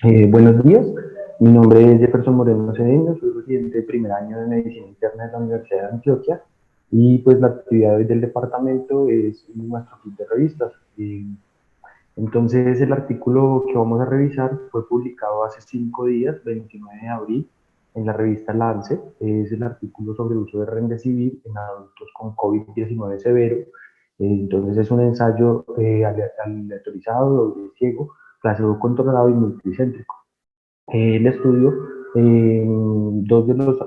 Buenos días, mi nombre es Jefferson Moreno Cedeño, soy residente de primer año de Medicina Interna de la Universidad de Antioquia y pues la actividad hoy del departamento es nuestro kit de revistas. Entonces el artículo que vamos a revisar fue publicado hace 5 días, 29 de abril, en la revista Lancet. Es el artículo sobre el uso de Remdesivir en adultos con COVID-19 severo. Entonces es un ensayo aleatorizado, doble ciego, placebo controlado y multicéntrico. El estudio, dos de los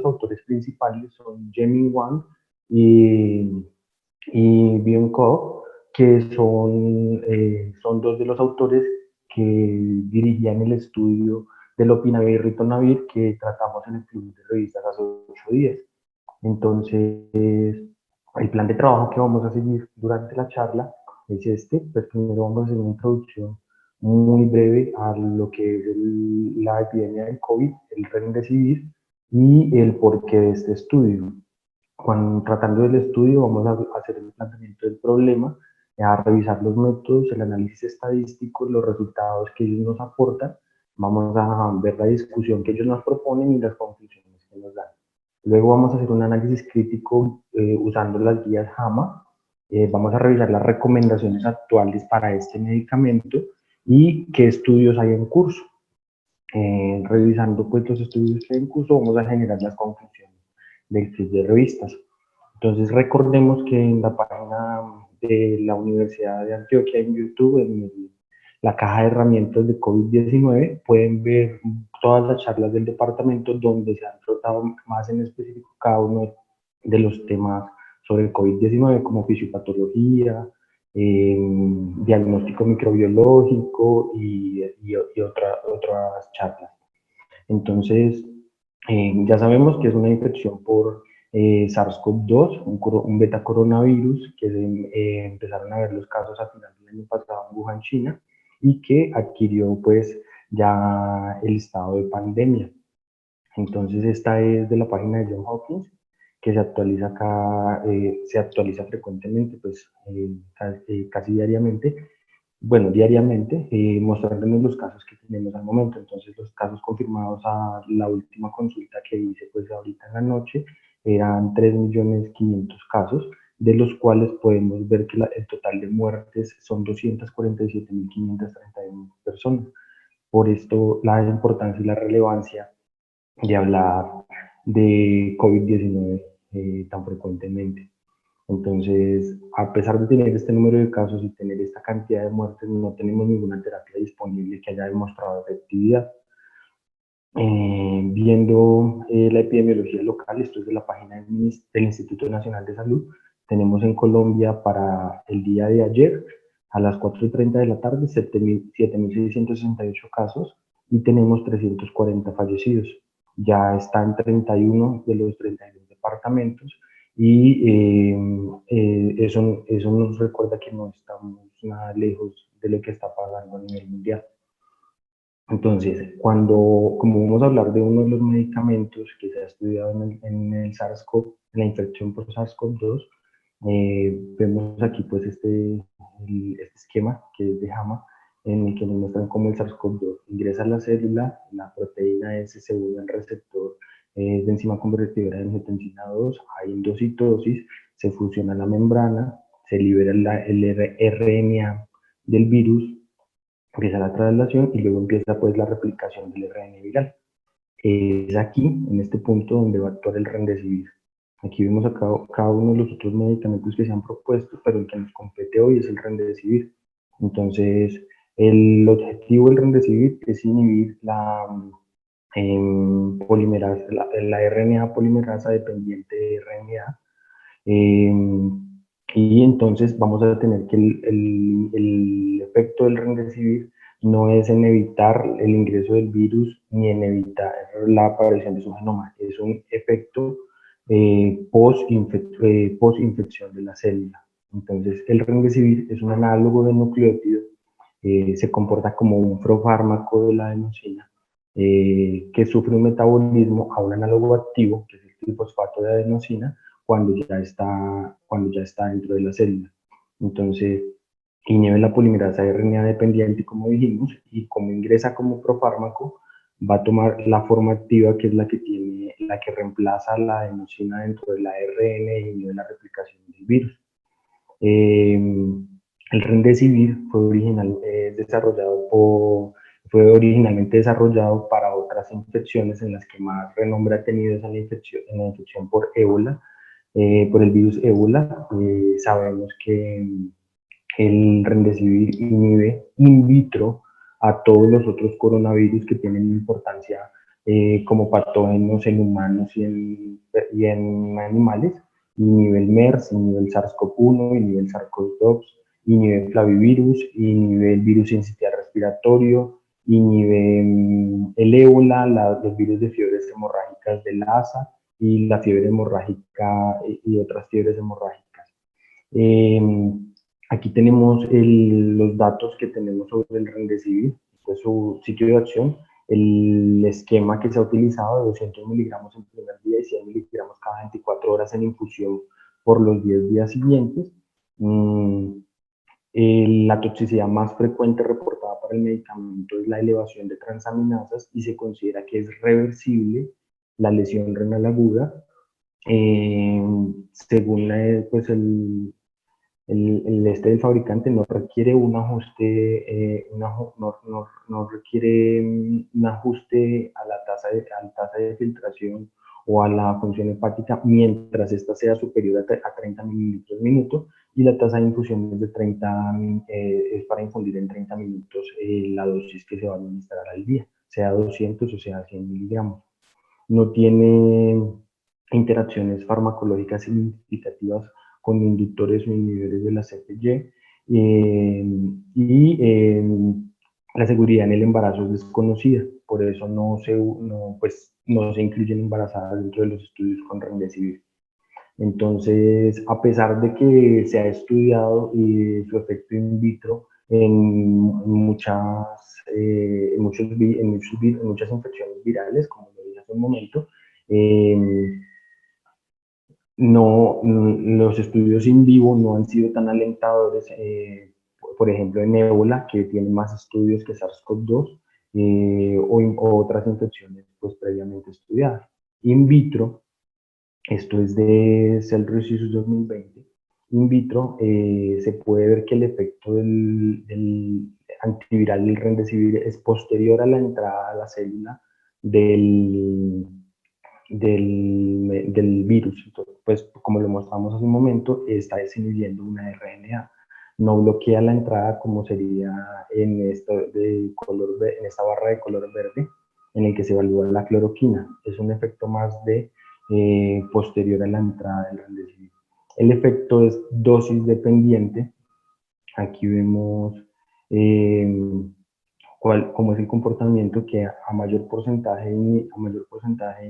autores principales son Jemin Wang y, y Byung-Ko, que son dos de los autores que dirigían el estudio del opinavir ritonavir que tratamos en el club de revistas hace 8 días. Entonces, el plan de trabajo que vamos a seguir durante la charla es este. Pues primero vamos a hacer una introducción muy breve a lo que es la epidemia del COVID, el remdesivir y el porqué de este estudio. Cuando tratando del estudio vamos a hacer el planteamiento del problema, a revisar los métodos, el análisis estadístico, los resultados que ellos nos aportan, vamos a ver la discusión que ellos nos proponen y las conclusiones que nos dan. Luego vamos a hacer un análisis crítico usando las guías JAMA, vamos a revisar las recomendaciones actuales para este medicamento y qué estudios hay en curso. Revisando pues los estudios que hay en curso, vamos a generar las conclusiones del club de revistas. Entonces recordemos que en la página de la Universidad de Antioquia en YouTube, la caja de herramientas de COVID-19, pueden ver todas las charlas del departamento donde se han tratado más en específico cada uno de los temas sobre el COVID-19, como fisiopatología, diagnóstico microbiológico y otras charlas. Entonces, ya sabemos que es una infección por SARS-CoV-2, un beta coronavirus, que empezaron a ver los casos a finales del año pasado en Wuhan, China, y que adquirió pues ya el estado de pandemia. Entonces esta es de la página de John Hopkins, que se actualiza frecuentemente, pues casi diariamente, bueno, diariamente, mostrándonos los casos que tenemos al momento. Entonces, los casos confirmados a la última consulta que hice, pues ahorita en la noche, eran 3.500.000 casos, de los cuales podemos ver que el total de muertes son 247.531 personas. Por esto, la importancia y la relevancia de hablar de COVID-19 tan frecuentemente. Entonces, a pesar de tener este número de casos y tener esta cantidad de muertes, no tenemos ninguna terapia disponible que haya demostrado efectividad. Viendo la epidemiología local, esto es de la página del Instituto Nacional de Salud, tenemos en Colombia para el día de ayer, a las 4:30 de la tarde, 7.668 casos y tenemos 340 fallecidos. Ya está en 31 de los 32 departamentos y eso nos recuerda que no estamos nada lejos de lo que está pasando a nivel mundial. Entonces, como vamos a hablar de uno de los medicamentos que se ha estudiado en el SARS-CoV, en la infección por SARS-CoV-2, vemos aquí pues este esquema que es de JAMA, en el que nos muestran cómo el SARS-CoV-2 ingresa a la célula, la proteína S se une al receptor de enzima convertidora de angiotensina 2, hay endocitosis, se fusiona la membrana, se libera el RNA del virus, empieza la traslación y luego empieza pues la replicación del RNA viral. Es aquí, en este punto, donde va a actuar el remdesivir. Aquí vemos a cada uno de los otros medicamentos que se han propuesto, pero el que nos compete hoy es el remdesivir. Entonces, el objetivo del remdesivir es inhibir la polimerasa, la RNA polimerasa dependiente de RNA. Y entonces vamos a tener que el efecto del remdesivir no es en evitar el ingreso del virus ni en evitar la aparición de su genoma, es un efecto post-infección de la célula. Entonces el remdesivir es un análogo de nucleótido, se comporta como un profármaco de la adenosina, que sufre un metabolismo a un análogo activo, que es el trifosfato de adenosina, cuando ya está dentro de la célula. Entonces, inhibe la polimerasa RNA dependiente, como dijimos, y como ingresa como profármaco, va a tomar la forma activa que es la que reemplaza la adenosina dentro de la ARN y inhibe la replicación del virus. Eh, el Remdesivir fue originalmente desarrollado para otras infecciones. En las que más renombre ha tenido es en la infección por ébola, por el virus ébola. Sabemos que el Remdesivir inhibe in vitro a todos los otros coronavirus que tienen importancia como patógenos en humanos y en animales. Inhibe el MERS, inhibe el SARS-CoV-1, inhibe el SARS-CoV-2, inhibe el flavivirus, inhibe el virus sincitial respiratorio, inhibe el ébola, los virus de fiebres hemorrágicas del Lassa y la fiebre hemorrágica y otras fiebres hemorrágicas. Eh, Aquí tenemos los datos que tenemos sobre el Remdesivir, pues su sitio de acción, el esquema que se ha utilizado de 200 miligramos en primer día y 100 miligramos cada 24 horas en infusión por los 10 días siguientes. La toxicidad más frecuente reportada para el medicamento es la elevación de transaminasas y se considera que es reversible la lesión renal aguda. Según pues del fabricante no requiere un ajuste, no requiere un ajuste a la tasa de filtración o a la función hepática mientras esta sea superior a 30 mililitros minuto, y la tasa de infusión es de 30, es para infundir en 30 minutos la dosis que se va a administrar al día, sea 200 o sea 100 miligramos. No tiene interacciones farmacológicas significativas con inductores o inhibidores de la CPY, y la seguridad en el embarazo es desconocida, por eso no se incluyen embarazadas dentro de los estudios con Remdesivir. Entonces, a pesar de que se ha estudiado su efecto in vitro en muchas infecciones virales, como lo dije hace un momento, eh, los estudios in vivo no han sido tan alentadores, por ejemplo en ébola, que tiene más estudios que SARS-CoV-2, o otras infecciones pues previamente estudiadas. In vitro, esto es de Cell Research 2020, in vitro se puede ver que el efecto del antiviral del Remdesivir es posterior a la entrada a la célula del, del virus. Entonces, pues como lo mostramos hace un momento, está desinhibiendo una RNA. No bloquea la entrada como sería en esta barra de color verde en el que se evalúa la cloroquina. Es un efecto más posterior a la entrada del Remdesivir. El efecto es dosis dependiente. Aquí vemos cómo es el comportamiento, que a mayor porcentaje de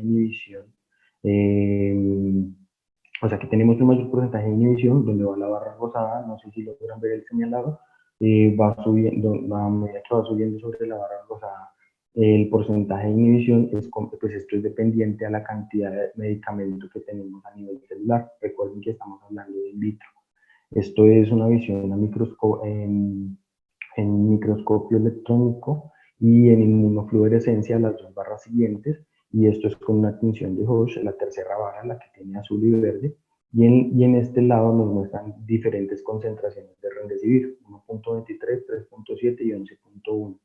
inhibición, o sea que tenemos un mayor porcentaje de inhibición, donde va la barra rosada, no sé si lo podrán ver el señalado, va subiendo, a medida que va subiendo sobre la barra rosada, el porcentaje de inhibición, pues esto es dependiente a la cantidad de medicamento que tenemos a nivel celular. Recuerden que estamos hablando de in vitro. Esto es una visión en microscopio electrónico y en inmunofluorescencia, las dos barras siguientes, y esto es con una tinción de Hoche, la tercera barra, la que tiene azul y verde, y en este lado nos muestran diferentes concentraciones de Remdesivir, 1.23, 3.7 y 11.1.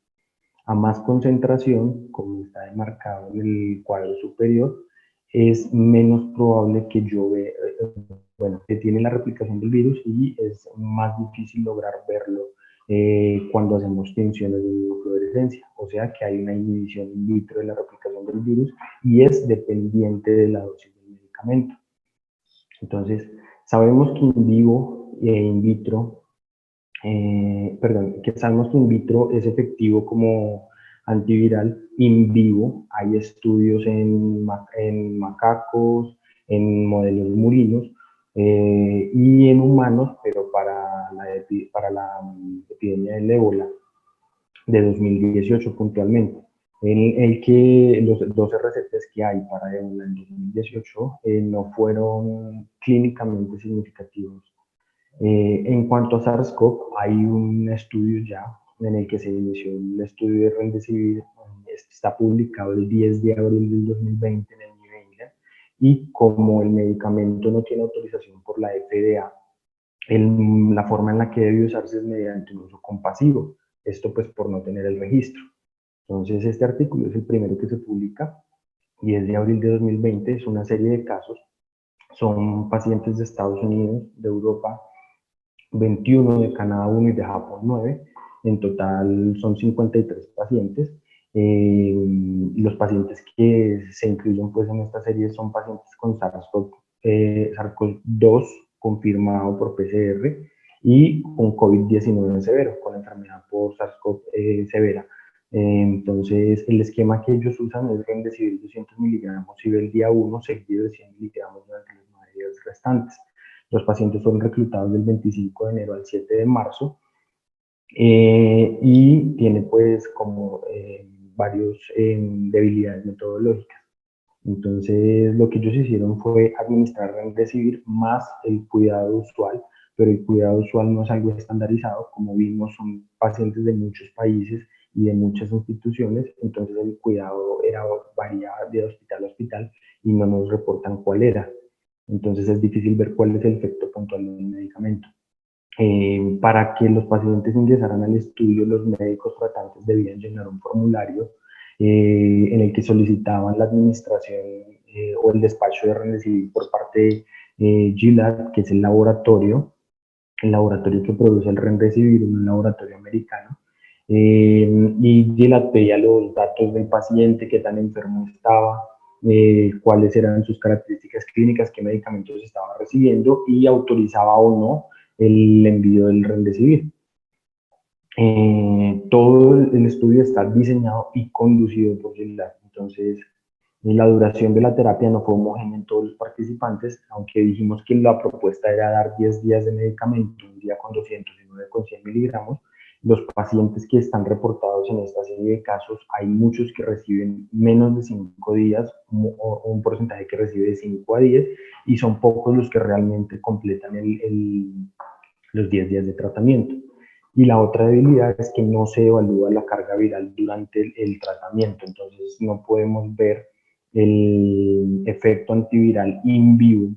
A más concentración, como está demarcado en el cuadro superior, es menos probable que que tiene la replicación del virus, y es más difícil lograr verlo cuando hacemos tinciones de inmunofluorescencia. O sea que hay una inhibición in vitro de la replicación del virus y es dependiente de la dosis del medicamento. Entonces, sabemos que in vivo e in vitro que sabemos que in vitro es efectivo como antiviral. In vivo hay estudios en macacos, en modelos murinos, y en humanos, pero para la epidemia del ébola de 2018 puntualmente. Los 12 recetas que hay para ébola en 2018 no fueron clínicamente significativos. En cuanto a SARS-CoV, hay un estudio ya en el que se inició el estudio de Remdesivir. Este está publicado el 10 de abril del 2020 en el New England, y como el medicamento no tiene autorización por la FDA, la forma en la que debe usarse es mediante un uso compasivo, esto pues por no tener el registro. Entonces este artículo es el primero que se publica, 10 de abril de 2020, es una serie de casos, son pacientes de Estados Unidos, de Europa 21, de Canadá 1 y de Japón 9. En total son 53 pacientes. Los pacientes que se incluyen pues, en esta serie son pacientes con SARS-CoV-2 confirmado por PCR y con COVID-19 severo, con enfermedad por SARS-CoV severa. Entonces, el esquema que ellos usan es Remdesivir 200 miligramos y el día 1 seguido de 100 miligramos durante los 9 días restantes. Los pacientes fueron reclutados del 25 de enero al 7 de marzo, y tiene pues como varios debilidades metodológicas. Entonces, lo que ellos hicieron fue administrar Remdesivir más el cuidado usual, pero el cuidado usual no es algo estandarizado, como vimos, son pacientes de muchos países y de muchas instituciones, entonces el cuidado variaba de hospital a hospital y no nos reportan cuál era. Entonces es difícil ver cuál es el efecto puntual del medicamento. Para que los pacientes ingresaran al estudio, los médicos tratantes debían llenar un formulario en el que solicitaban la administración o el despacho de Remdesivir por parte de Gilead, que es el laboratorio que produce el Remdesivir, un laboratorio americano. Y Gilead pedía los datos del paciente, qué tan enfermo estaba, cuáles eran sus características clínicas, qué medicamentos estaba recibiendo y autorizaba o no el envío del Remdesivir. Todo el estudio está diseñado y conducido por Gilead. Entonces, la duración de la terapia no fue homogénea en todos los participantes, aunque dijimos que la propuesta era dar 10 días de medicamento, un día con 200 y 9 con 100 miligramos. Los pacientes que están reportados en esta serie de casos, hay muchos que reciben menos de 5 días, o un porcentaje que recibe de 5 a 10, y son pocos los que realmente completan los 10 días de tratamiento. Y la otra debilidad es que no se evalúa la carga viral durante el tratamiento, entonces no podemos ver el efecto antiviral in vivo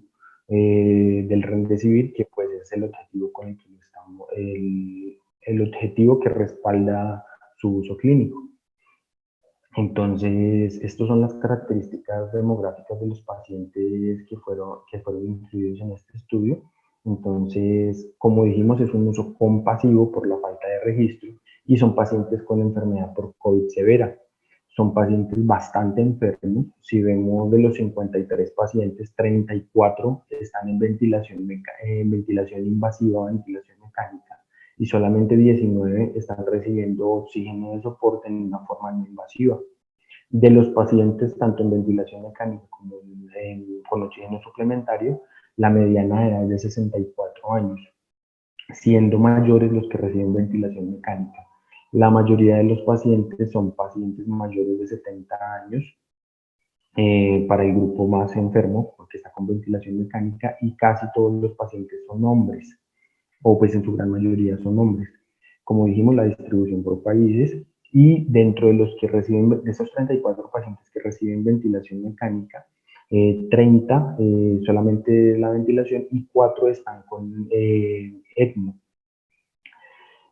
del Remdesivir, que pues es el objetivo con el que estamos, el objetivo que respalda su uso clínico. Entonces, estas son las características demográficas de los pacientes que fueron incluidos en este estudio. Entonces, como dijimos, es un uso compasivo por la falta de registro y son pacientes con enfermedad por COVID severa. Son pacientes bastante enfermos. Si vemos de los 53 pacientes, 34 están en ventilación invasiva o ventilación mecánica, y solamente 19 están recibiendo oxígeno de soporte en una forma no invasiva. De los pacientes, tanto en ventilación mecánica como con oxígeno suplementario, la mediana de edad es de 64 años, siendo mayores los que reciben ventilación mecánica. La mayoría de los pacientes son pacientes mayores de 70 años, para el grupo más enfermo, porque está con ventilación mecánica, y casi todos los pacientes son hombres, o pues en su gran mayoría son hombres. Como dijimos, la distribución por países, y dentro de los que reciben, de esos 34 pacientes que reciben ventilación mecánica, 30 solamente la ventilación y 4 están con ECMO.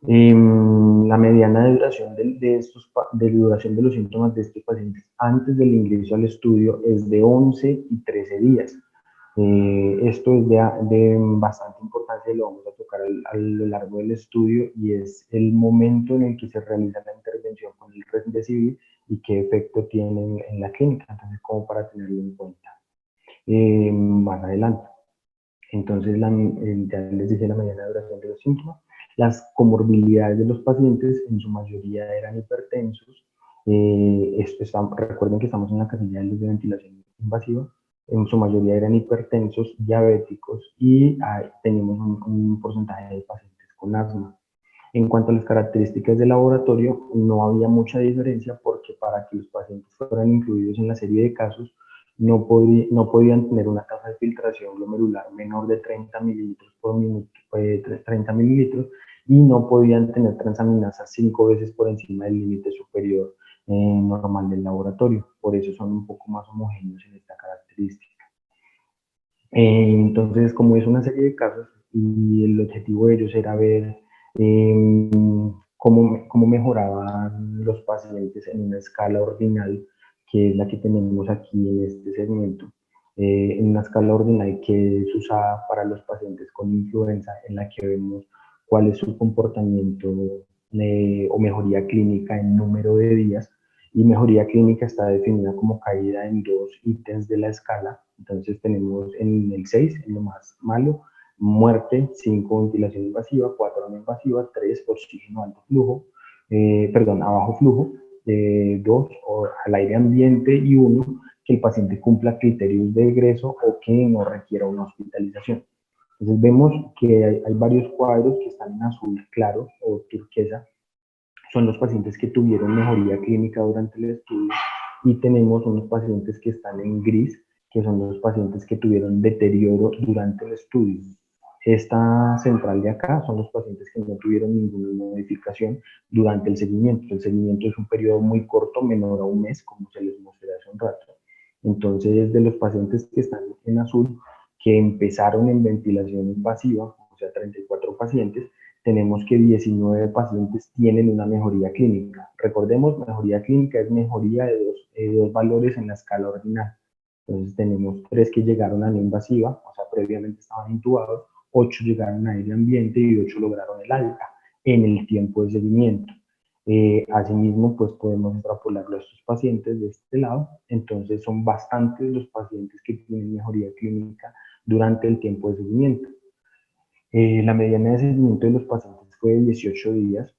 La mediana de duración de duración de los síntomas de estos pacientes antes del ingreso al estudio es de 11 y 13 días. Esto es de bastante importancia y lo vamos a tocar a lo largo del estudio, y es el momento en el que se realiza la intervención con el Remdesivir y qué efecto tiene en la clínica, entonces como para tenerlo en cuenta más adelante. Entonces, ya les dije la mediana duración de los síntomas. Las comorbilidades de los pacientes en su mayoría eran hipertensos. Recuerden que estamos en la casilla de ventilación invasiva. En su mayoría eran hipertensos, diabéticos, y teníamos un porcentaje de pacientes con asma. En cuanto a las características del laboratorio, no había mucha diferencia, porque para que los pacientes fueran incluidos en la serie de casos, no podían tener una tasa de filtración glomerular menor de 30 mililitros por minuto, 30 mililitros, y no podían tener transaminasas 5 veces por encima del límite superior normal del laboratorio. Por eso son un poco más homogéneos en esta característica. Entonces, como es una serie de casos y el objetivo de ellos era ver cómo mejoraban los pacientes en una escala ordinal, que es la que tenemos aquí en este segmento, en una escala ordinal que es usada para los pacientes con influenza, en la que vemos cuál es su comportamiento o mejoría clínica en número de días, y mejoría clínica está definida como caída en dos ítems de la escala. Entonces tenemos en el 6, en lo más malo, muerte, 5 ventilación invasiva, 4 no invasiva, 3 oxígeno alto flujo, a bajo flujo, 2 al aire ambiente, y 1 que el paciente cumpla criterios de egreso o que no requiera una hospitalización. Entonces vemos que hay varios cuadros que están en azul claro o turquesa, son los pacientes que tuvieron mejoría clínica durante el estudio, y tenemos unos pacientes que están en gris, que son los pacientes que tuvieron deterioro durante el estudio. Esta central de acá son los pacientes que no tuvieron ninguna modificación durante el seguimiento. El seguimiento es un periodo muy corto, menor a un mes, como se les mostré hace un rato. Entonces, de los pacientes que están en azul, que empezaron en ventilación invasiva, o sea, 34 pacientes, tenemos que 19 pacientes tienen una mejoría clínica. Recordemos, mejoría clínica es mejoría de dos valores en la escala ordinal. Entonces tenemos 3 que llegaron a no invasiva, o sea, previamente estaban intubados, 8 llegaron a aire ambiente y 8 lograron el alta en el tiempo de seguimiento. Asimismo, pues podemos extrapolarlo a estos pacientes de este lado. Entonces son bastantes los pacientes que tienen mejoría clínica durante el tiempo de seguimiento. La mediana de seguimiento de los pacientes fue de 18 días.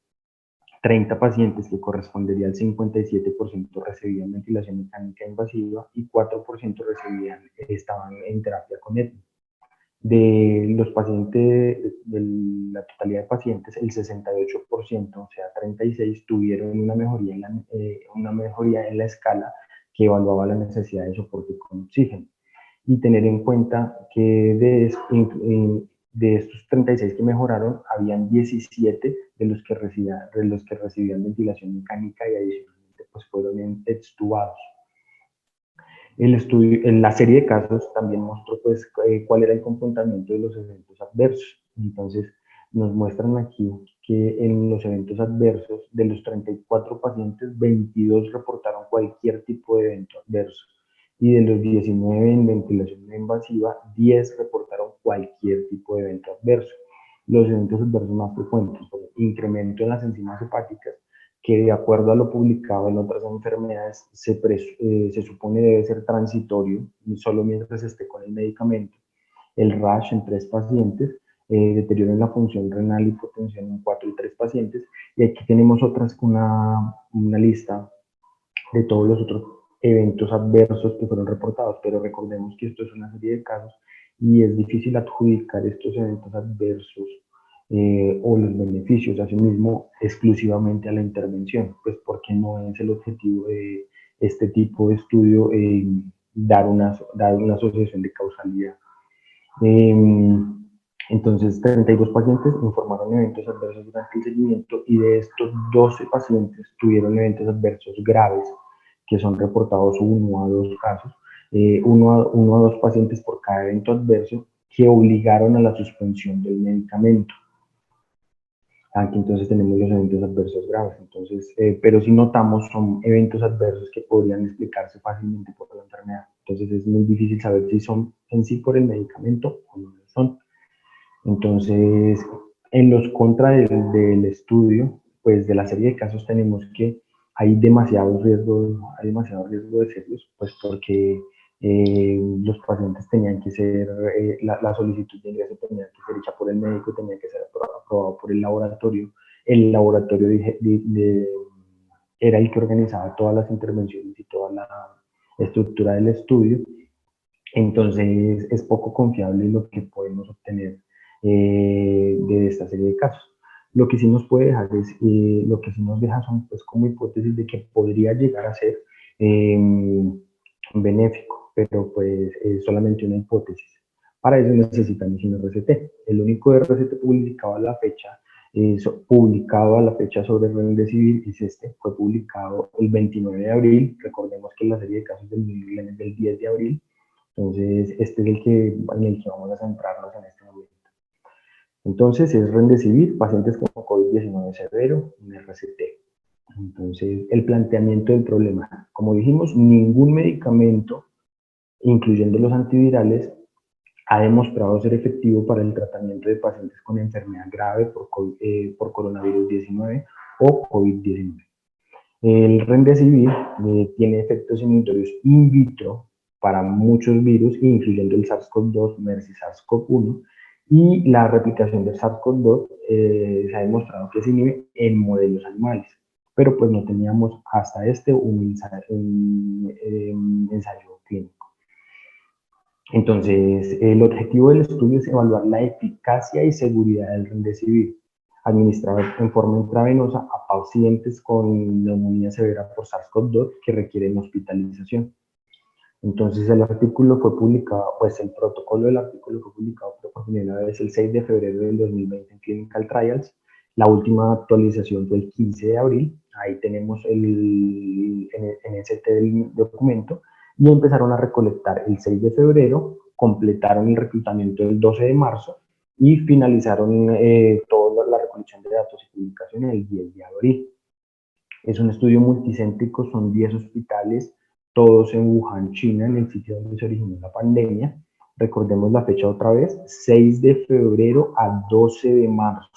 30 pacientes, que correspondería al 57%, recibían ventilación mecánica invasiva y 4% estaban en terapia con ECMO. De los pacientes, de la totalidad de pacientes, el 68%, o sea, 36, tuvieron una mejoría en la escala que evaluaba la necesidad de soporte con oxígeno. Y tener en cuenta que de estos 36 que mejoraron, habían 17 de los que recibían ventilación mecánica, y adicionalmente pues fueron extubados. En la serie de casos también mostró pues cuál era el comportamiento de los eventos adversos. Entonces nos muestran aquí que en los eventos adversos, de los 34 pacientes, 22 reportaron cualquier tipo de evento adverso, y de los 19 en ventilación no invasiva, 10 reportaron cualquier tipo de evento adverso. Los eventos adversos más frecuentes son incremento en las enzimas hepáticas, que de acuerdo a lo publicado en otras enfermedades se supone debe ser transitorio, solo mientras esté con el medicamento. El rash en 3 pacientes, deterioro en la función renal, hipotensión en 4 y 3 pacientes, y aquí tenemos una lista de todos los otros eventos adversos que fueron reportados, pero recordemos que esto es una serie de casos y es difícil adjudicar estos eventos adversos o los beneficios, asimismo, exclusivamente a la intervención, pues porque no es el objetivo de este tipo de estudio dar una asociación de causalidad. Entonces, 32 pacientes informaron eventos adversos durante el seguimiento, y de estos 12 pacientes tuvieron eventos adversos graves, que son reportados 1 a 2 casos, 1 a 2 pacientes por cada evento adverso, que obligaron a la suspensión del medicamento. Aquí entonces tenemos los eventos adversos graves, entonces, pero si notamos son eventos adversos que podrían explicarse fácilmente por la enfermedad. Entonces es muy difícil saber si son en sí por el medicamento o no lo son. Entonces, en los contra del estudio, pues de la serie de casos, tenemos que hay demasiado riesgo de serios, pues porque los pacientes tenían que ser, la solicitud de ingreso tenía que ser hecha por el médico, tenía que ser aprobado por el laboratorio. El laboratorio era el que organizaba todas las intervenciones y toda la estructura del estudio. Entonces es poco confiable lo que podemos obtener de esta serie de casos. Lo que sí nos puede dejar lo que sí nos deja son pues como hipótesis de que podría llegar a ser benéfico. pero pues es solamente una hipótesis. Para eso necesitamos un RCT. El único RCT publicado a la fecha sobre Remdesivir es este, fue publicado el 29 de abril, recordemos que la serie de casos del New England es del 10 de abril, entonces este es en el que vamos a centrarnos en este momento. Entonces es Remdesivir, pacientes con COVID-19 severo, un RCT. Entonces, el planteamiento del problema, como dijimos, ningún medicamento, incluyendo los antivirales, ha demostrado ser efectivo para el tratamiento de pacientes con enfermedad grave por coronavirus 19 o COVID-19. El Remdesivir tiene efectos inhibitorios in vitro para muchos virus, incluyendo el SARS-CoV-2, MERS y SARS-CoV-1, y la replicación del SARS-CoV-2 se ha demostrado que se inhibe en modelos animales, pero pues no teníamos hasta un ensayo clínico. Entonces, el objetivo del estudio es evaluar la eficacia y seguridad del Remdesivir, administrado en forma intravenosa a pacientes con neumonía severa por SARS-CoV-2 que requieren hospitalización. Entonces, el artículo fue publicado, pues el protocolo del artículo fue publicado por primera vez el 6 de febrero del 2020 en Clinical Trials. La última actualización fue el 15 de abril. Ahí tenemos el NST del documento. Y empezaron a recolectar el 6 de febrero, completaron el reclutamiento el 12 de marzo y finalizaron toda la recolección de datos y publicaciones el 10 de abril. Es un estudio multicéntrico, son 10 hospitales, todos en Wuhan, China, en el sitio donde se originó la pandemia. Recordemos la fecha otra vez, 6 de febrero a 12 de marzo.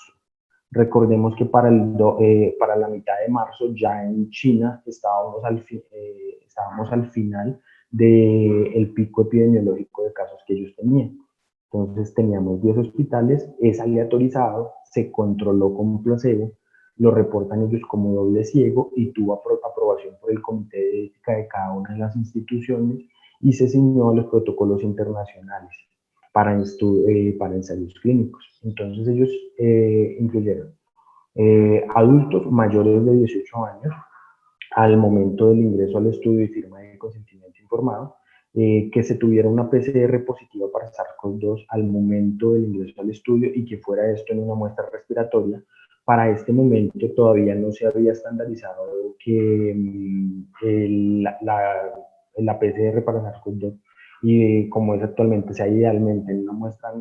Recordemos que para la mitad de marzo ya en China estábamos al final del pico epidemiológico de casos que ellos tenían. Entonces teníamos 10 hospitales, es aleatorizado, se controló con placebo, lo reportan ellos como doble ciego y tuvo aprobación por el Comité de Ética de cada una de las instituciones y se ciñó a los protocolos internacionales para ensayos clínicos. Entonces ellos incluyeron adultos mayores de 18 años al momento del ingreso al estudio y firma de consentimiento informado, que se tuviera una PCR positiva para SARS-CoV-2 al momento del ingreso al estudio y que fuera esto en una muestra respiratoria. Para este momento todavía no se había estandarizado que la PCR para SARS-CoV-2 y como es actualmente, sea idealmente en una muestra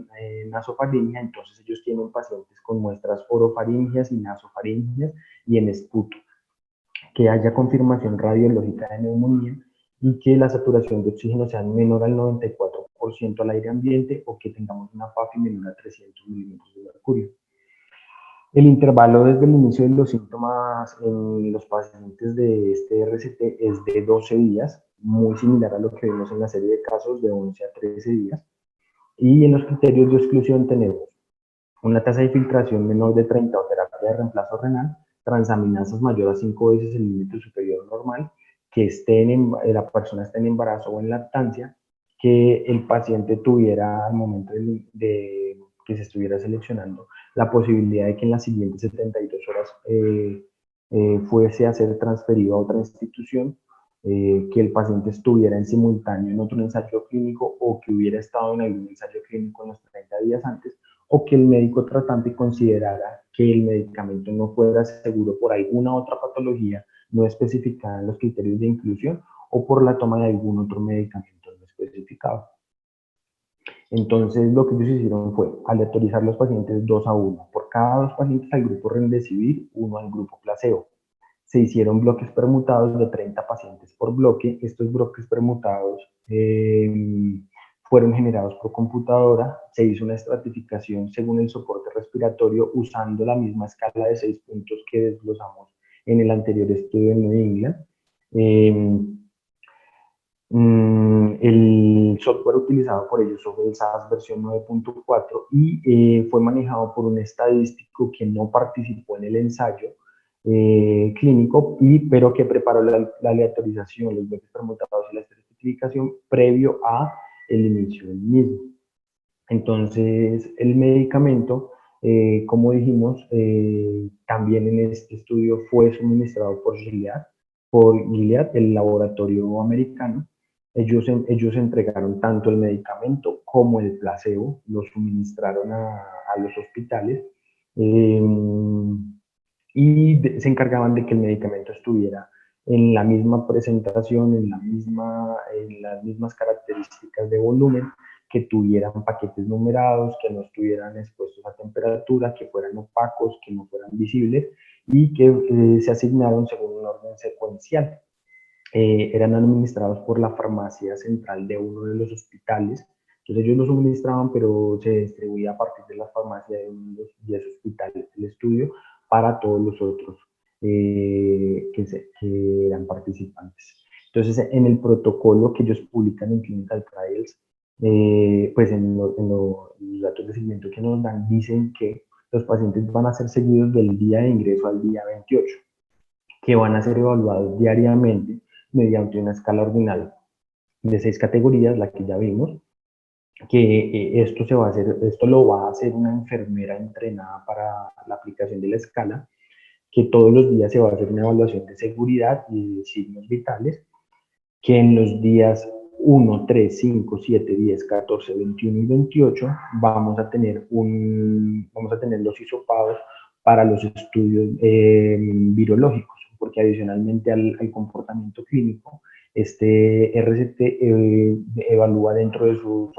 nasofaringea, entonces ellos tienen pacientes con muestras orofaringeas y nasofaringeas y en esputo, que haya confirmación radiológica de neumonía y que la saturación de oxígeno sea menor al 94% al aire ambiente o que tengamos una PAFI menor a 300 milímetros de mercurio. El intervalo desde el inicio de los síntomas en los pacientes de este RCT es de 12 días, muy similar a lo que vimos en la serie de casos de 11 a 13 días. Y en los criterios de exclusión tenemos una tasa de filtración menor de 30 o terapia de reemplazo renal, transaminasas mayor a 5 veces el límite superior normal, que la persona esté en embarazo o en lactancia, que el paciente tuviera al momento de que se estuviera seleccionando la posibilidad de que en las siguientes 72 horas fuese a ser transferido a otra institución, que el paciente estuviera en simultáneo en otro ensayo clínico o que hubiera estado en algún ensayo clínico en los 30 días antes, o que el médico tratante considerara que el medicamento no fuera seguro por alguna otra patología no especificada en los criterios de inclusión o por la toma de algún otro medicamento no especificado. Entonces, lo que ellos hicieron fue aleatorizar los pacientes 2 a 1. Por cada 2 pacientes al grupo Remdesivir, 1 al grupo placebo. Se hicieron bloques permutados de 30 pacientes por bloque. Estos bloques permutados fueron generados por computadora. Se hizo una estratificación según el soporte respiratorio usando la misma escala de 6 puntos que desglosamos en el anterior estudio en New England. El software utilizado por ellos fue el SAS versión 9.4 y fue manejado por un estadístico que no participó en el ensayo clínico, pero que preparó la aleatorización, los bloques permutados y la estratificación previo a el inicio del mismo. Entonces, el medicamento, como dijimos, también en este estudio fue suministrado por Gilead, el laboratorio americano, Ellos entregaron tanto el medicamento como el placebo, lo suministraron a los hospitales, eh, se encargaban de que el medicamento estuviera en la misma presentación, en las mismas características de volumen, que tuvieran paquetes numerados, que no estuvieran expuestos a temperatura, que fueran opacos, que no fueran visibles y que se asignaron según un orden secuencial. Eran administrados por la farmacia central de uno de los hospitales. Entonces ellos lo suministraban, pero se distribuía a partir de la farmacia de uno de los 10 hospitales del estudio para todos los otros que eran participantes. Entonces, en el protocolo que ellos publican en Clinical Trials, pues los datos de seguimiento que nos dan dicen que los pacientes van a ser seguidos del día de ingreso al día 28, que van a ser evaluados diariamente mediante una escala ordinal de 6 categorías, la que ya vimos, que esto lo va a hacer una enfermera entrenada para la aplicación de la escala, que todos los días se va a hacer una evaluación de seguridad y de signos vitales, que en los días 1, 3, 5, 7, 10, 14, 21 y 28 vamos a tener los hisopados para los estudios virológicos, porque adicionalmente al comportamiento clínico, este RCT evalúa dentro de sus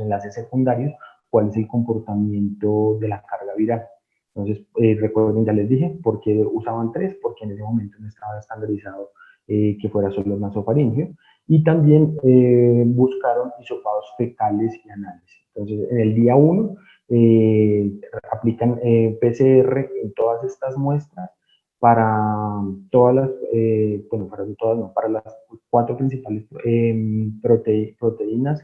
enlaces secundarios cuál es el comportamiento de la carga viral. Entonces, recuerden, ya les dije, por qué usaban 3, porque en ese momento no estaba estandarizado que fuera solo el nasofaringeo, y también buscaron hisopados fecales y anales. Entonces, en el día 1 aplican PCR en todas estas muestras para todas las, bueno, para todas no, para las 4 principales proteínas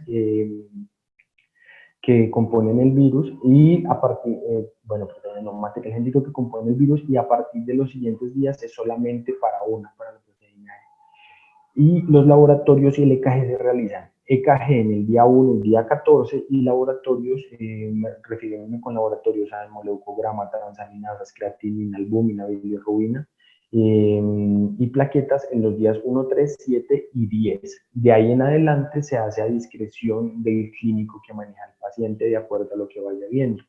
que componen el virus y a partir, bueno, no, material genético que compone el virus, y a partir de los siguientes días es solamente para una, para la proteína E. Y los laboratorios y el EKG se realizan. EKG en el día 1, el día 14, y laboratorios, refiriéndome con laboratorios a hemoleucograma, transaminasas, creatinina, albúmina, bilirrubina, y plaquetas en los días 1, 3, 7 y 10. De ahí en adelante se hace a discreción del clínico que maneja el paciente de acuerdo a lo que vaya viendo.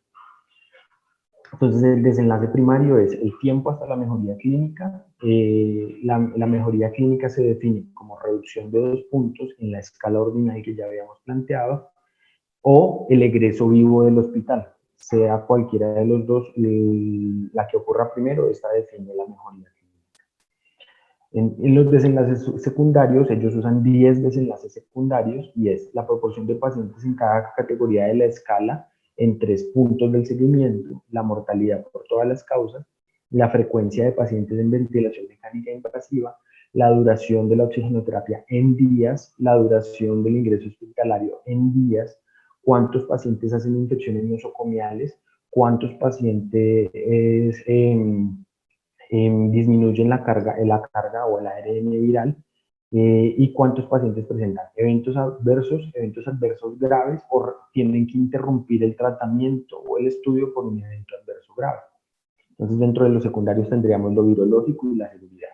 Entonces, el desenlace primario es el tiempo hasta la mejoría clínica. La mejoría clínica se define como reducción de 2 puntos en la escala ordinal que ya habíamos planteado, o el egreso vivo del hospital. Sea cualquiera de los dos, la que ocurra primero, esta define la mejoría clínica. En los desenlaces secundarios, ellos usan 10 desenlaces secundarios, y es la proporción de pacientes en cada categoría de la escala en 3 puntos del seguimiento, la mortalidad por todas las causas, la frecuencia de pacientes en ventilación mecánica invasiva, la duración de la oxigenoterapia en días, la duración del ingreso hospitalario en días, cuántos pacientes hacen infecciones nosocomiales, cuántos pacientes disminuyen la carga o el ARN viral, y cuántos pacientes presentan eventos adversos graves o tienen que interrumpir el tratamiento o el estudio por un evento adverso grave. Entonces, dentro de los secundarios tendríamos lo virológico y la seguridad.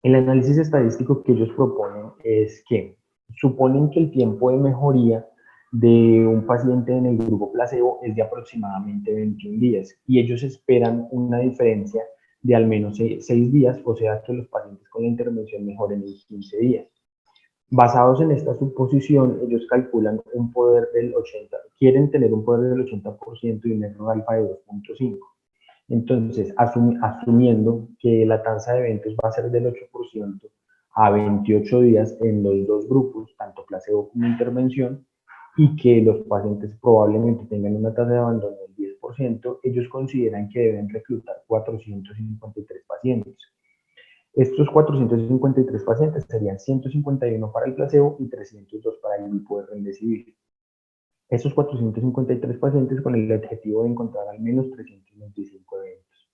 El análisis estadístico que ellos proponen es que suponen que el tiempo de mejoría de un paciente en el grupo placebo es de aproximadamente 21 días, y ellos esperan una diferencia de al menos 6 días, o sea que los pacientes con la intervención mejoren en 15 días. Basados en esta suposición, ellos calculan un poder del 80%, quieren tener un poder del 80% y un error alfa de 2.5. Entonces, asumiendo que la tasa de eventos va a ser del 8% a 28 días en los dos grupos, tanto placebo como intervención, y que los pacientes probablemente tengan una tasa de abandono del 10%, ellos consideran que deben reclutar 453 pacientes. Estos 453 pacientes serían 151 para el placebo y 302 para el grupo de remdesivir. Esos 453 pacientes con el objetivo de encontrar al menos 325 eventos.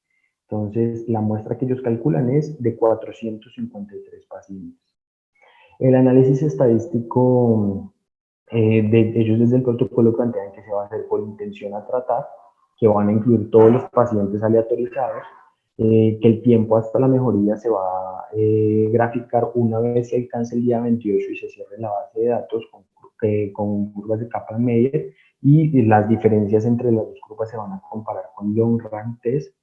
Entonces, la muestra que ellos calculan es de 453 pacientes. El análisis estadístico ellos desde el protocolo plantean que se va a hacer por intención a tratar, que van a incluir todos los pacientes aleatorizados, que el tiempo hasta la mejoría graficar una vez se alcance el día 28 y se cierre la base de datos con curvas de Kaplan-Meier, y las diferencias entre las dos curvas se van a comparar con long run test.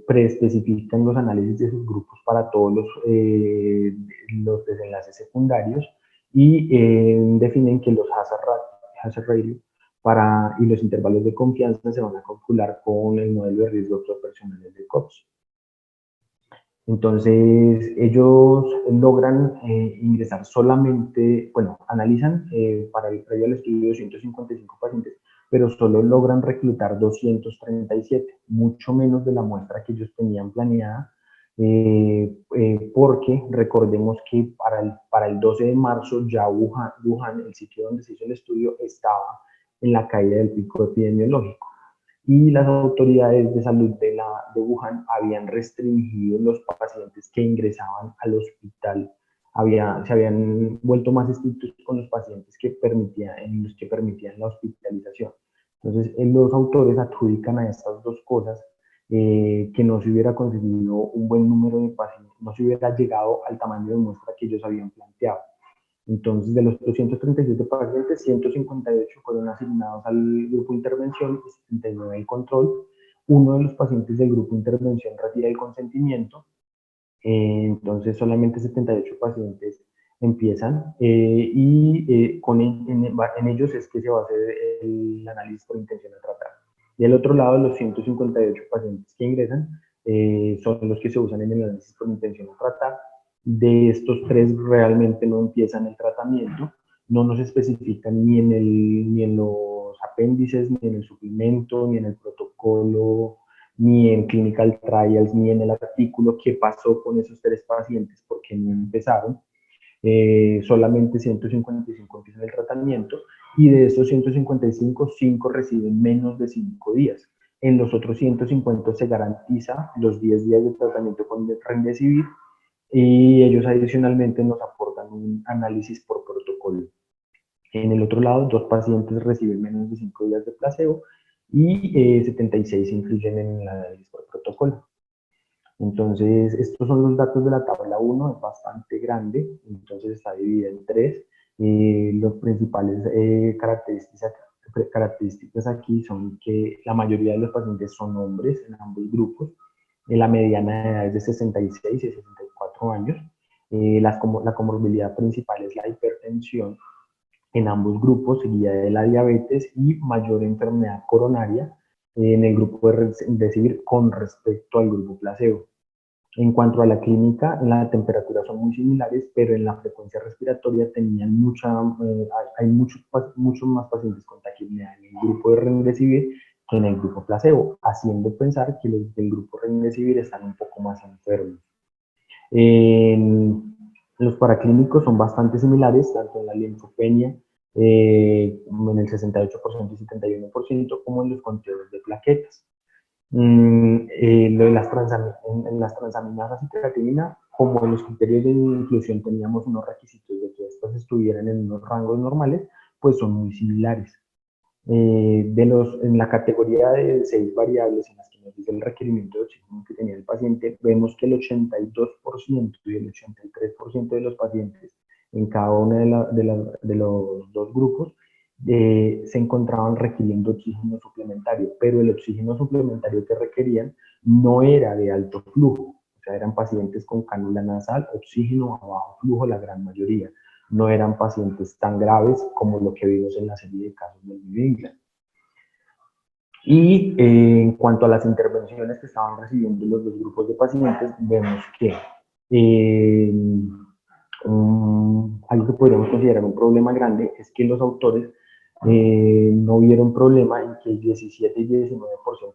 Preespecifican los análisis de sus grupos para todos los desenlaces secundarios, y definen que los hazard ratio y los intervalos de confianza se van a calcular con el modelo de riesgos proporcionales de Cox. Entonces, ellos logran ingresar solamente, bueno, analizan para el previo al estudio 255 pacientes, pero solo logran reclutar 237, mucho menos de la muestra que ellos tenían planeada, porque recordemos que para el 12 de marzo ya Wuhan, el sitio donde se hizo el estudio, estaba en la caída del pico epidemiológico, y las autoridades de salud de Wuhan habían restringido los pacientes que ingresaban al hospital, se habían vuelto más estrictos con los pacientes en los que permitían la hospitalización. Entonces, los autores adjudican a estas dos cosas que no se hubiera conseguido un buen número de pacientes, no se hubiera llegado al tamaño de muestra que ellos habían planteado. Entonces, de los 237 pacientes, 158 fueron asignados al grupo de intervención y 79 al control. Uno de los pacientes del grupo de intervención retira el consentimiento, entonces solamente 78 pacientes empiezan, en ellos es que se va a hacer el análisis por intención de tratar. Del otro lado, los 158 pacientes que ingresan son los que se usan en el análisis por intención de tratar. De estos 3 realmente no empiezan el tratamiento, no nos especifican ni en los apéndices, ni en el suplemento, ni en el protocolo, ni en clinical trials, ni en el artículo qué pasó con esos 3 pacientes, porque no empezaron. Solamente 155 empiezan el tratamiento, y de estos 155, 5 reciben menos de 5 días. En los otros 150 se garantiza los 10 días de tratamiento con Remdesivir, y ellos adicionalmente nos aportan un análisis por protocolo. En el otro lado, 2 pacientes reciben menos de 5 días de placebo, y 76 se incluyen en el análisis por protocolo. Entonces, estos son los datos de la tabla 1, es bastante grande, entonces está dividida en 3. Los principales características aquí son que la mayoría de los pacientes son hombres en ambos grupos, la mediana de edad es de 66 y 64 años, la comorbilidad principal es la hipertensión en ambos grupos, seguida de la diabetes y mayor enfermedad coronaria en el grupo de Remdesivir con respecto al grupo placebo. En cuanto a la clínica, en la temperatura son muy similares, pero en la frecuencia respiratoria hay muchos más pacientes con taquipnea en el grupo de Remdesivir que en el grupo placebo, haciendo pensar que los del grupo Remdesivir están un poco más enfermos. Los paraclínicos son bastante similares, tanto en la linfopenia, en el 68% y 71%, como en los conteos de plaquetas. Lo de en las transaminasas y creatinina, como en los criterios de inclusión teníamos unos requisitos de que estas estuvieran en unos rangos normales, pues son muy similares. En la categoría de 6 variables en las que nos dice el requerimiento de oxígeno que tenía el paciente, vemos que el 82% y el 83% de los pacientes en cada uno de los 2 grupos se encontraban requiriendo oxígeno suplementario, pero el oxígeno suplementario que requerían no era de alto flujo, o sea, eran pacientes con cánula nasal, oxígeno a bajo flujo la gran mayoría. No eran pacientes tan graves como lo que vimos en la serie de casos del New England. Y en cuanto a las intervenciones que estaban recibiendo los 2 grupos de pacientes, vemos que algo que podríamos considerar un problema grande es que los autores no vieron problema en que el 17 y 19%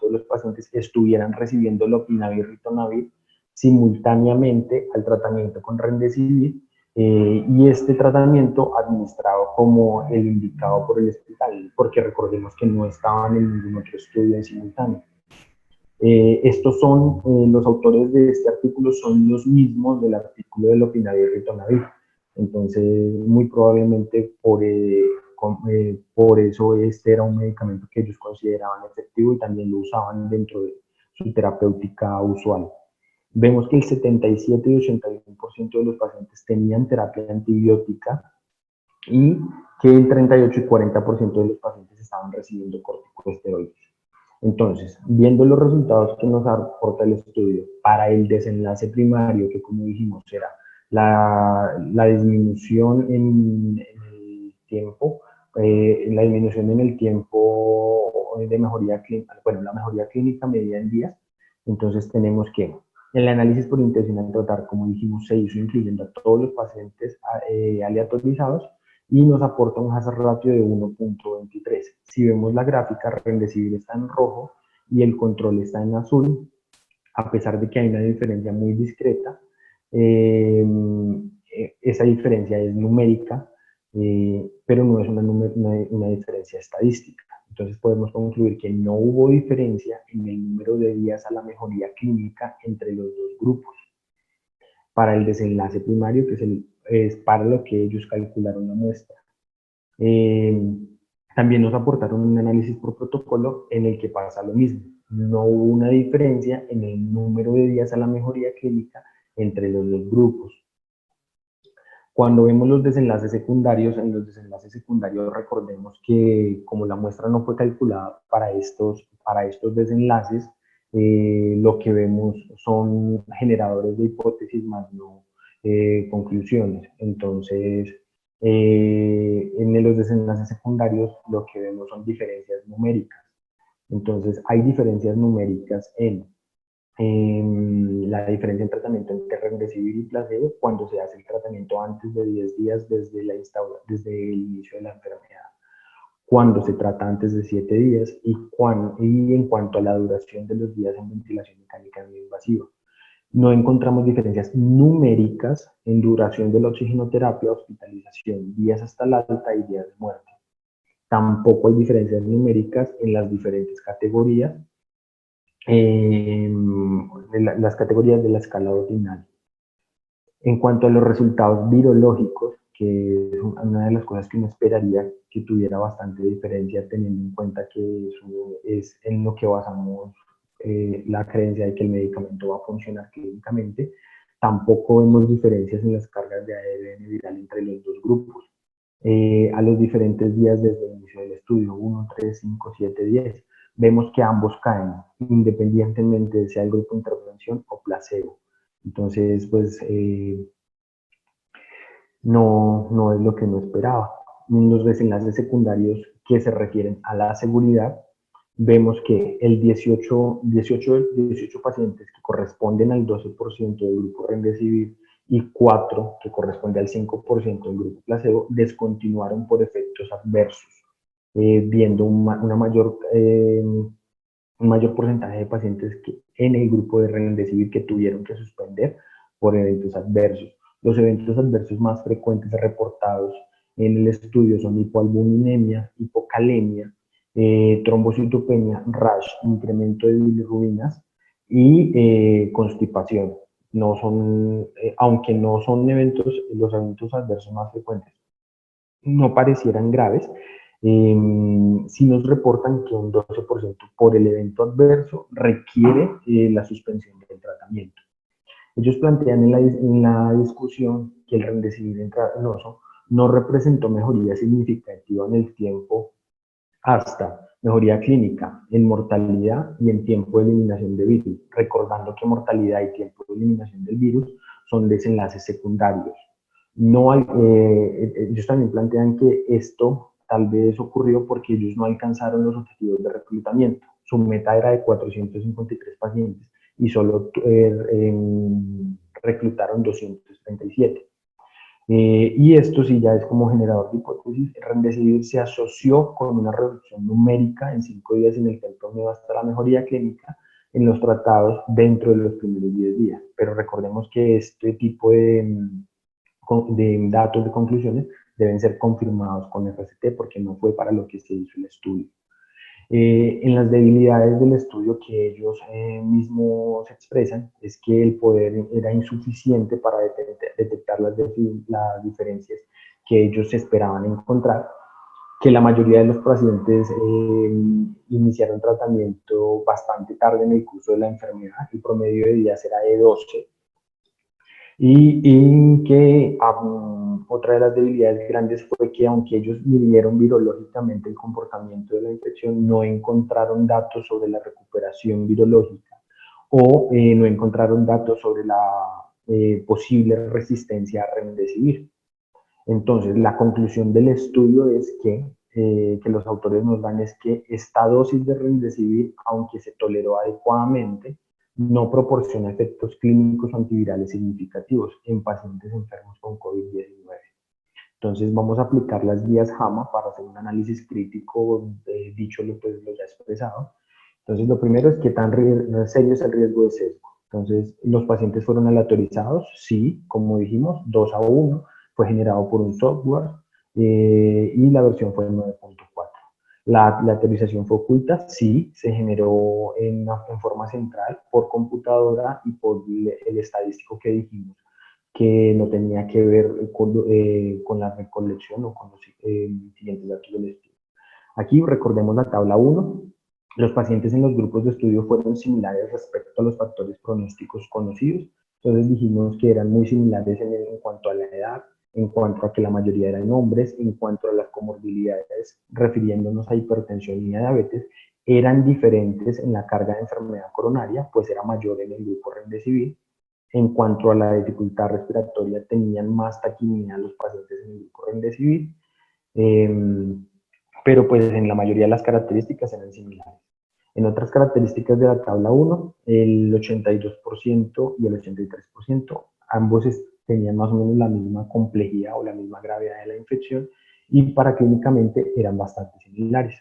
de los pacientes estuvieran recibiendo lopinavir ritonavir simultáneamente al tratamiento con Remdesivir, y este tratamiento administrado como el indicado por el hospital, porque recordemos que no estaban en ningún otro estudio en simultáneo. Los autores de este artículo son los mismos del artículo de lopinavir ritonavir. Entonces, muy probablemente por eso este era un medicamento que ellos consideraban efectivo y también lo usaban dentro de su terapéutica usual. Vemos que el 77 y 81% de los pacientes tenían terapia antibiótica y que el 38 y 40% de los pacientes estaban recibiendo corticosteroides. Entonces, viendo los resultados que nos aporta el estudio para el desenlace primario, que como dijimos era la disminución en el tiempo, la disminución en el tiempo de mejoría clínica, bueno, la mejoría clínica medida en días, entonces tenemos que el análisis por intención de tratar, como dijimos, se hizo incluyendo a todos los pacientes aleatorizados y nos aporta un hazard ratio de 1.23. Si vemos la gráfica, Remdesivir está en rojo y el control está en azul, a pesar de que hay una diferencia muy discreta. Esa diferencia es numérica, pero no es una diferencia estadística. Entonces podemos concluir que no hubo diferencia en el número de días a la mejoría clínica entre los dos grupos. Para el desenlace primario, que es para lo que ellos calcularon la muestra. También nos aportaron un análisis por protocolo en el que pasa lo mismo. No hubo una diferencia en el número de días a la mejoría clínica entre los dos grupos. Cuando vemos los desenlaces secundarios, en los desenlaces secundarios recordemos que como la muestra no fue calculada para estos desenlaces, lo que vemos son generadores de hipótesis más no conclusiones. Entonces, en los desenlaces secundarios lo que vemos son diferencias numéricas. Entonces, hay diferencias numéricas en la diferencia en tratamiento entre remdesivir y placebo cuando se hace el tratamiento antes de 10 días desde el inicio de la enfermedad, cuando se trata antes de 7 días y en cuanto a la duración de los días en ventilación mecánica no invasiva. No encontramos diferencias numéricas en duración de la oxigenoterapia, hospitalización, días hasta la alta y días de muerte. Tampoco hay diferencias numéricas en las diferentes categorías, las categorías de la escala ordinaria. En cuanto a los resultados virológicos, que es una de las cosas que uno esperaría que tuviera bastante diferencia, teniendo en cuenta que eso es en lo que basamos la creencia de que el medicamento va a funcionar clínicamente, tampoco vemos diferencias en las cargas de ARN viral entre los dos grupos. A los diferentes días desde el inicio del estudio, 1, 3, 5, 7, 10, vemos que ambos caen, independientemente de sea el grupo de intervención o placebo. Entonces, pues, no es lo que no esperaba. En los desenlaces secundarios que se refieren a la seguridad, vemos que el 18 pacientes que corresponden al 12% del grupo remdesivir y 4 que corresponde al 5% del grupo placebo descontinuaron por efectos adversos, viendo un mayor porcentaje de pacientes que en el grupo de remdesivir que tuvieron que suspender por eventos adversos. Los eventos adversos más frecuentes reportados en el estudio son hipoalbuminemia, hipocalemia, trombocitopenia, rash, incremento de bilirrubinas y constipación. No son, aunque no son los eventos adversos más frecuentes no parecieran graves, si nos reportan que un 12% por el evento adverso requiere la suspensión del tratamiento. Ellos plantean en la discusión que el remdesivir intravenoso no representó mejoría significativa en el tiempo hasta mejoría clínica en mortalidad y en tiempo de eliminación de virus, recordando que mortalidad y tiempo de eliminación del virus son desenlaces secundarios. No ellos también plantean que esto tal vez ocurrió porque ellos no alcanzaron los objetivos de reclutamiento. Su meta era de 453 pacientes y solo reclutaron 237. Y esto sí ya es como generador de hipótesis. Remdesivir se asoció con una reducción numérica en 5 días en el tiempo promedio hasta la mejoría clínica en los tratados dentro de los primeros 10 días. Pero recordemos que este tipo de datos de conclusiones deben ser confirmados con RCT porque no fue para lo que se hizo el estudio. En las debilidades del estudio que ellos mismos expresan es que el poder era insuficiente para detectar las diferencias que ellos esperaban encontrar que la mayoría de los pacientes iniciaron tratamiento bastante tarde en el curso de la enfermedad, el promedio de días era de 12, y que otra de las debilidades grandes fue que aunque ellos midieron virológicamente el comportamiento de la infección, no encontraron datos sobre la recuperación virológica o no encontraron datos sobre la posible resistencia a remdesivir. Entonces, la conclusión del estudio es que los autores nos dan es que esta dosis de remdesivir, aunque se toleró adecuadamente, no proporciona efectos clínicos antivirales significativos en pacientes enfermos con COVID-19. Entonces vamos a aplicar las guías JAMA para hacer un análisis crítico, dicho pues, lo ya expresado. Entonces lo primero es qué tan serio es el riesgo de sesgo. Entonces los pacientes fueron aleatorizados, sí, como dijimos, 2-1, fue generado por un software y la versión fue 9.4. La aleatorización fue oculta, sí, se generó en forma central por computadora y por el estadístico que dijimos que no tenía que ver con la recolección o con los siguientes datos del estudio. Aquí recordemos la tabla 1. Los pacientes en los grupos de estudio fueron similares respecto a los factores pronósticos conocidos. Entonces dijimos que eran muy similares en cuanto a la edad, en cuanto a que la mayoría eran hombres, en cuanto a las comorbilidades, refiriéndonos a hipertensión y a diabetes, eran diferentes en la carga de enfermedad coronaria, pues era mayor en el grupo remdesivir. En cuanto a la dificultad respiratoria, tenían más taquimia los pacientes en el grupo remdesivir, pero pues en la mayoría de las características eran similares. En otras características de la tabla 1, el 82% y el 83%, ambos tenían más o menos la misma complejidad o la misma gravedad de la infección y paraclínicamente eran bastante similares.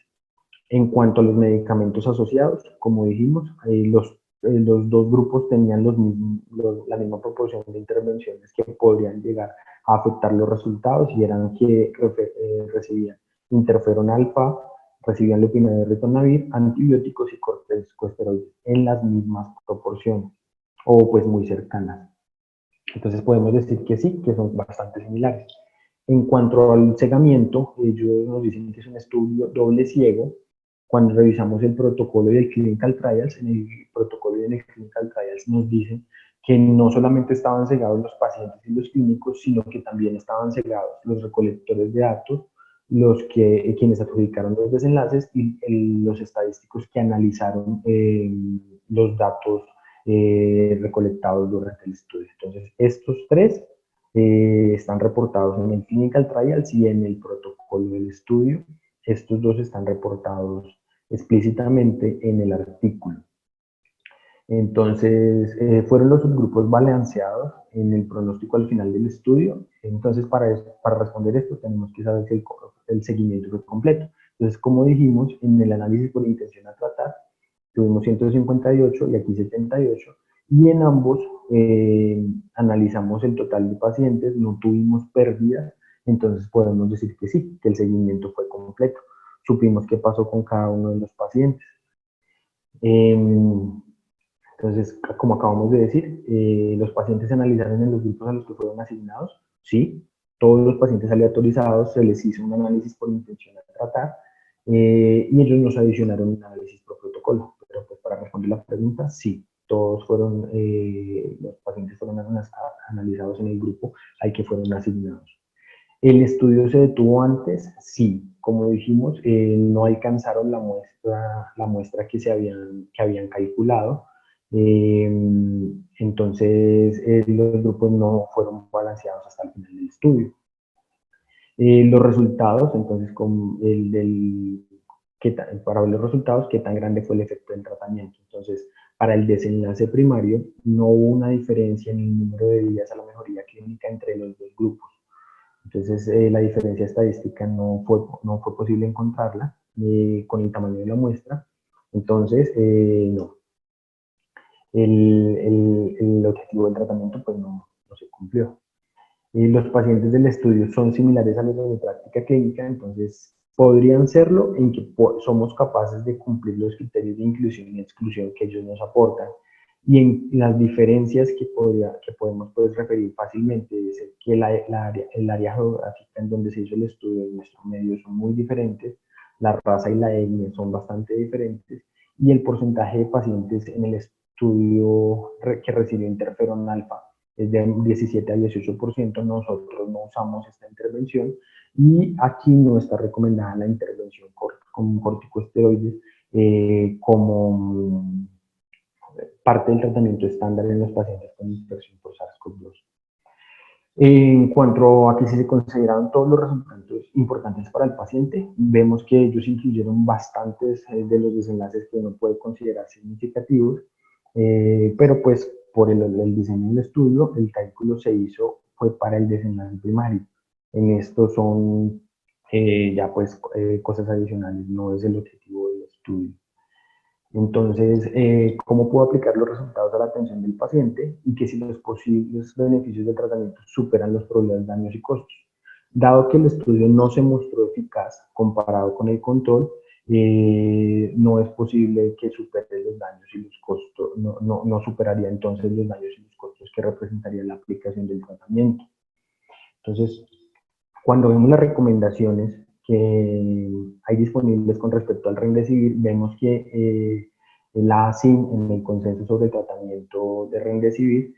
En cuanto a los medicamentos asociados, como dijimos, los dos grupos tenían la misma proporción de intervenciones que podrían llegar a afectar los resultados y eran que recibían interferón alfa, recibían lopinavir, ritonavir, antibióticos y corticosteroides en las mismas proporciones o pues muy cercanas. Entonces podemos decir que sí, que son bastante similares. En cuanto al cegamiento, ellos nos dicen que es un estudio doble ciego. Cuando revisamos el protocolo y el clinical trials, en el protocolo y en el clinical trials nos dicen que no solamente estaban cegados los pacientes y los clínicos, sino que también estaban cegados los recolectores de datos, quienes adjudicaron los desenlaces y los estadísticos que analizaron los datos recolectados durante el estudio. Entonces, estos tres están reportados en el clinical trials y en el protocolo del estudio. Estos dos están reportados explícitamente en el artículo. Entonces, fueron los subgrupos balanceados en el pronóstico al final del estudio. Entonces, para responder esto, tenemos que saber si el seguimiento fue completo. Entonces, como dijimos, en el análisis por intención a tratar, tuvimos 158 y aquí 78, y en ambos analizamos el total de pacientes, no tuvimos pérdidas, entonces podemos decir que sí, que el seguimiento fue completo. Supimos qué pasó con cada uno de los pacientes. Entonces, como acabamos de decir, los pacientes se analizaron en los grupos a los que fueron asignados, sí, todos los pacientes aleatorizados se les hizo un análisis por intención a tratar y ellos nos adicionaron un análisis por protocolo. Pero pues para responder la pregunta, sí, todos fueron, los pacientes fueron analizados en el grupo al que fueron asignados. ¿El estudio se detuvo antes? Sí, como dijimos, no alcanzaron la muestra que habían calculado. Eh, entonces, los grupos no fueron balanceados hasta el final del estudio. Los resultados, entonces, para ver los resultados, qué tan grande fue el efecto del tratamiento. Entonces, para el desenlace primario, no hubo una diferencia en el número de días a la mejoría clínica entre los dos grupos. Entonces, la diferencia estadística no fue posible encontrarla con el tamaño de la muestra. Entonces, no. El objetivo del tratamiento pues no se cumplió. Los pacientes del estudio son similares a los de mi práctica clínica, entonces podrían serlo en que somos capaces de cumplir los criterios de inclusión y exclusión que ellos nos aportan. Y en las diferencias que podemos pues, referir fácilmente es que el área geográfica en donde se hizo el estudio de nuestro medio son muy diferentes, la raza y la etnia son bastante diferentes, y el porcentaje de pacientes en el estudio que recibió interferón alfa es de 17 a 18%. Nosotros no usamos esta intervención y aquí no está recomendada la intervención con corticosteroides como parte del tratamiento estándar en los pacientes con infección por SARS-CoV-2. En cuanto a que si se consideraron todos los resultados importantes para el paciente, vemos que ellos incluyeron bastantes de los desenlaces que uno puede considerar significativos, pero pues por el diseño del estudio, el cálculo se hizo fue para el desenlace primario. En esto son ya pues cosas adicionales, no es el objetivo del estudio. Entonces, ¿cómo puedo aplicar los resultados a la atención del paciente y que si los posibles beneficios del tratamiento superan los problemas, daños y costos? Dado que el estudio no se mostró eficaz comparado con el control, no es posible que supere los daños y los costos, no superaría entonces los daños y los costos que representaría la aplicación del tratamiento. Entonces, cuando vemos las recomendaciones que hay disponibles con respecto al Remdesivir, vemos que la ACIN en el consenso sobre el tratamiento de Remdesivir,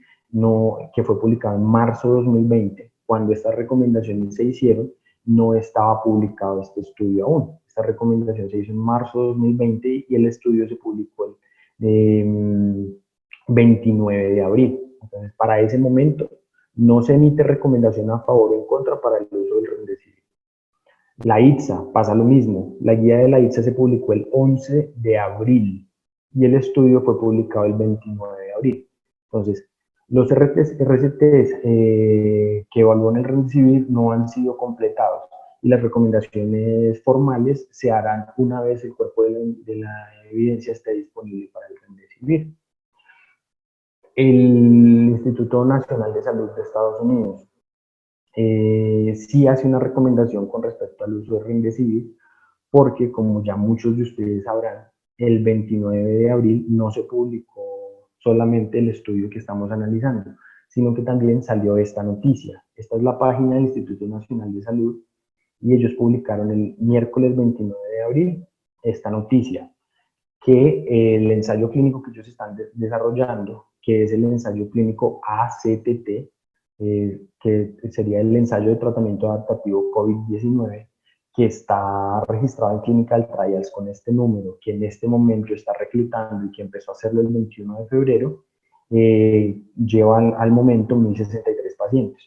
que fue publicado en marzo de 2020, cuando estas recomendaciones se hicieron, no estaba publicado este estudio aún. Esta recomendación se hizo en marzo de 2020 y el estudio se publicó el 29 de abril. Entonces, para ese momento, no se emite recomendación a favor o en contra para el uso del Remdesivir. La ITSA pasa lo mismo. La guía de la ITSA se publicó el 11 de abril y el estudio fue publicado el 29 de abril. Entonces, los RCTs que evalúan el Remdesivir no han sido completados y las recomendaciones formales se harán una vez el cuerpo de la evidencia esté disponible para el Remdesivir. El Instituto Nacional de Salud de Estados Unidos sí hace una recomendación con respecto al uso de Remdesivir, porque como ya muchos de ustedes sabrán, el 29 de abril no se publicó solamente el estudio que estamos analizando, sino que también salió esta noticia. Esta es la página del Instituto Nacional de Salud y ellos publicaron el miércoles 29 de abril esta noticia, que el ensayo clínico que ellos están desarrollando, que es el ensayo clínico ACTT, que sería el ensayo de tratamiento adaptativo COVID-19, que está registrado en Clinical Trials con este número, que en este momento está reclutando y que empezó a hacerlo el 21 de febrero, llevan al momento 1.063 pacientes.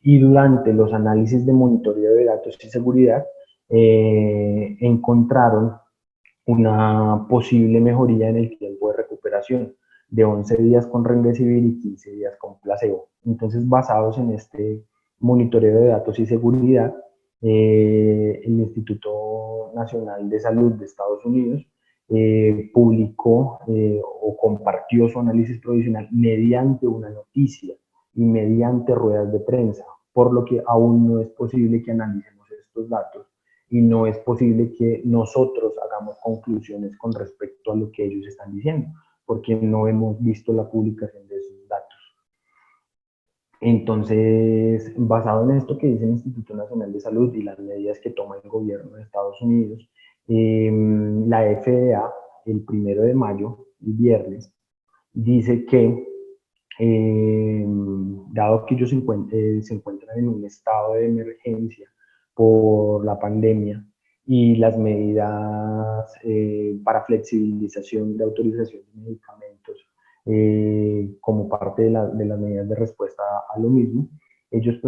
Y durante los análisis de monitoreo de datos y seguridad, encontraron una posible mejoría en el tiempo de recuperación de 11 días con Remdesivir y 15 días con placebo. Entonces, basados en este monitoreo de datos y seguridad, el Instituto Nacional de Salud de Estados Unidos publicó o compartió su análisis provisional mediante una noticia y mediante ruedas de prensa, por lo que aún no es posible que analicemos estos datos y no es posible que nosotros hagamos conclusiones con respecto a lo que ellos están diciendo, porque no hemos visto la publicación de esos datos. Entonces, basado en esto que dice el Instituto Nacional de Salud y las medidas que toma el gobierno de Estados Unidos, la FDA, el 1 de mayo, el viernes, dice que dado que ellos se encuentran en un estado de emergencia por la pandemia y las medidas para flexibilización de autorización de medicamentos como parte de las medidas de respuesta a lo mismo, ellos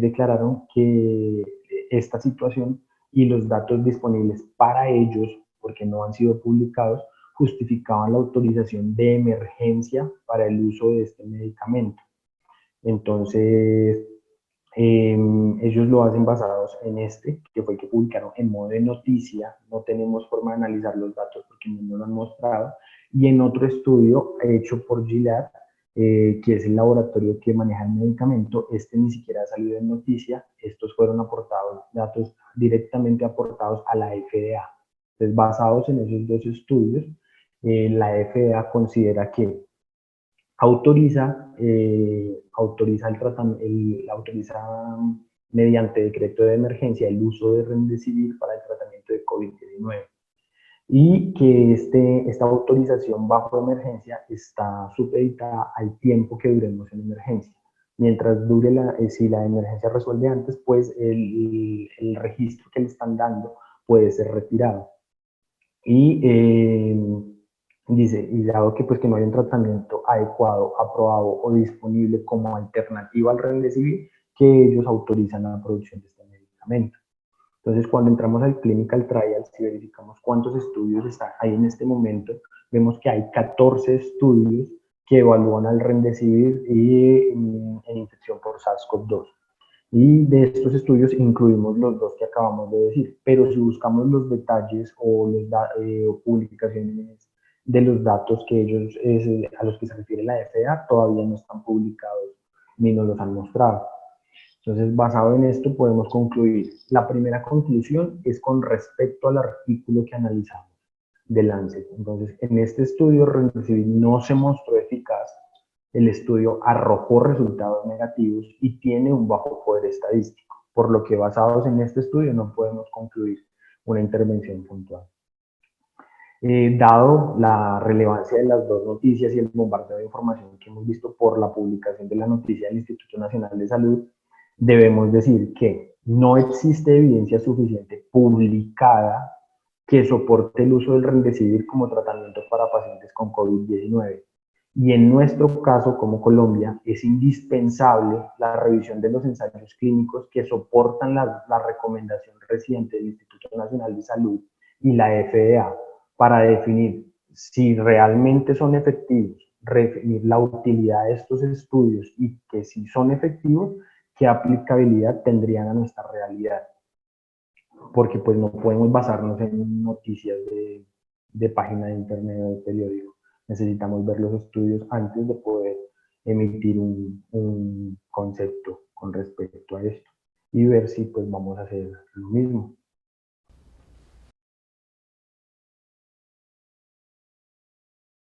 declararon que esta situación y los datos disponibles para ellos, porque no han sido publicados, justificaban la autorización de emergencia para el uso de este medicamento. Entonces, ellos lo hacen basados en que fue el que publicaron en modo de noticia, no tenemos forma de analizar los datos porque no lo han mostrado, y en otro estudio hecho por Gilead, que es el laboratorio que maneja el medicamento, este ni siquiera ha salido en noticia, estos fueron aportados, datos directamente aportados a la FDA. Entonces, basados en esos dos estudios, la FDA considera que autoriza mediante decreto de emergencia el uso de Remdesivir para el tratamiento de COVID-19 y que esta autorización bajo emergencia está supeditada al tiempo que duremos en emergencia. Mientras dure si la emergencia resuelve antes, pues el registro que le están dando puede ser retirado. Y dice, y dado que, pues, que no hay un tratamiento adecuado, aprobado o disponible como alternativa al Remdesivir, que ellos autorizan la producción de este medicamento. Entonces, cuando entramos al clinical trial, si verificamos cuántos estudios hay en este momento, vemos que hay 14 estudios que evalúan al Remdesivir en infección por SARS-CoV-2. Y de estos estudios incluimos los dos que acabamos de decir, pero si buscamos los detalles o publicaciones de los datos que a los que se refiere la FDA, todavía no están publicados ni nos los han mostrado. Entonces, basado en esto, podemos concluir. La primera conclusión es con respecto al artículo que analizamos de Lancet. Entonces, en este estudio, Remdesivir no se mostró eficaz. El estudio arrojó resultados negativos y tiene un bajo poder estadístico, por lo que basados en este estudio no podemos concluir una intervención puntual. Dado la relevancia de las dos noticias y el bombardeo de información que hemos visto por la publicación de la noticia del Instituto Nacional de Salud, debemos decir que no existe evidencia suficiente publicada que soporte el uso del Remdesivir como tratamiento para pacientes con COVID-19. Y en nuestro caso, como Colombia, es indispensable la revisión de los ensayos clínicos que soportan la recomendación reciente del Instituto Nacional de Salud y la FDA para definir si realmente son efectivos, definir la utilidad de estos estudios y que si son efectivos, qué aplicabilidad tendrían a nuestra realidad. Porque pues no podemos basarnos en noticias de página de internet o de periódico. Necesitamos ver los estudios antes de poder emitir un concepto con respecto a esto y ver si pues vamos a hacer lo mismo.